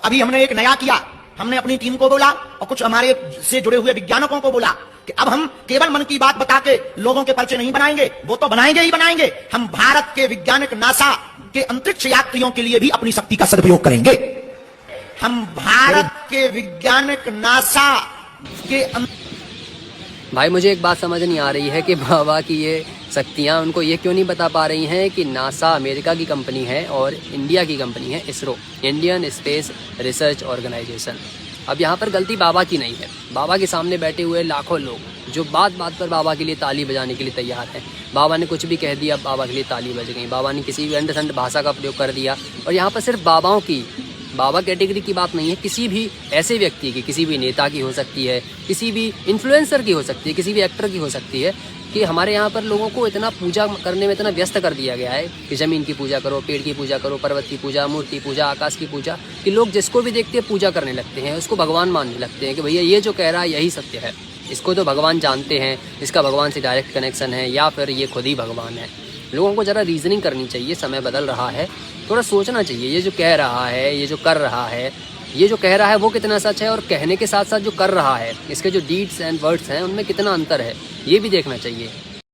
अभी हमने एक नया किया, हमने अपनी टीम को बोला और कुछ हमारे से जुड़े हुए वैज्ञानिकों को बोला कि अब हम केवल मन की बात बता के लोगों के परिचय नहीं बनाएंगे, वो तो बनाएंगे ही बनाएंगे, हम भारत के वैज्ञानिक नासा के अंतरिक्ष यात्रियों के लिए भी अपनी शक्ति का सदुपयोग करेंगे। हम भारत के वैज्ञानिक नासा के भाई मुझे एक बात समझ नहीं आ रही है कि बाबा की ये शक्तियाँ उनको ये क्यों नहीं बता पा रही हैं कि नासा अमेरिका की कंपनी है और इंडिया की कंपनी है ISRO, Indian Space Research Organisation. अब यहाँ पर गलती बाबा की नहीं है। बाबा के सामने बैठे हुए लाखों लोग जो बात बात पर बाबा के लिए ताली बजाने के लिए तैयार हैं। बाबा ने कुछ भी कह दिया, बाबा के लिए ताली बज गई। बाबा ने किसी भी अंडसंड भाषा का प्रयोग कर दिया। और यहाँ पर सिर्फ बाबाओं की, बाबा कैटेगरी की बात नहीं है, किसी भी ऐसे व्यक्ति की, किसी भी नेता की हो सकती है, किसी भी इन्फ्लुएंसर की हो सकती है, किसी भी एक्टर की हो सकती है कि हमारे यहाँ पर लोगों को इतना पूजा करने में इतना व्यस्त कर दिया गया है कि ज़मीन की पूजा करो, पेड़ की पूजा करो, पर्वत की पूजा, मूर्ति पूजा, आकाश की पूजा, कि लोग जिसको भी देखते हैं पूजा करने लगते हैं, उसको भगवान मानने लगते हैं कि भैया ये जो कह रहा है यही सत्य है, इसको तो भगवान जानते हैं, इसका भगवान से डायरेक्ट कनेक्शन है या फिर ये खुद ही भगवान है। लोगों को ज़रा रीजनिंग करनी चाहिए। समय बदल रहा है, थोड़ा सोचना चाहिए। ये जो कह रहा है, ये जो कर रहा है, ये जो कह रहा है वो कितना सच है, और कहने के साथ साथ जो कर रहा है, इसके जो डीड्स एंड वर्ड्स हैं उनमें कितना अंतर है, ये भी देखना चाहिए।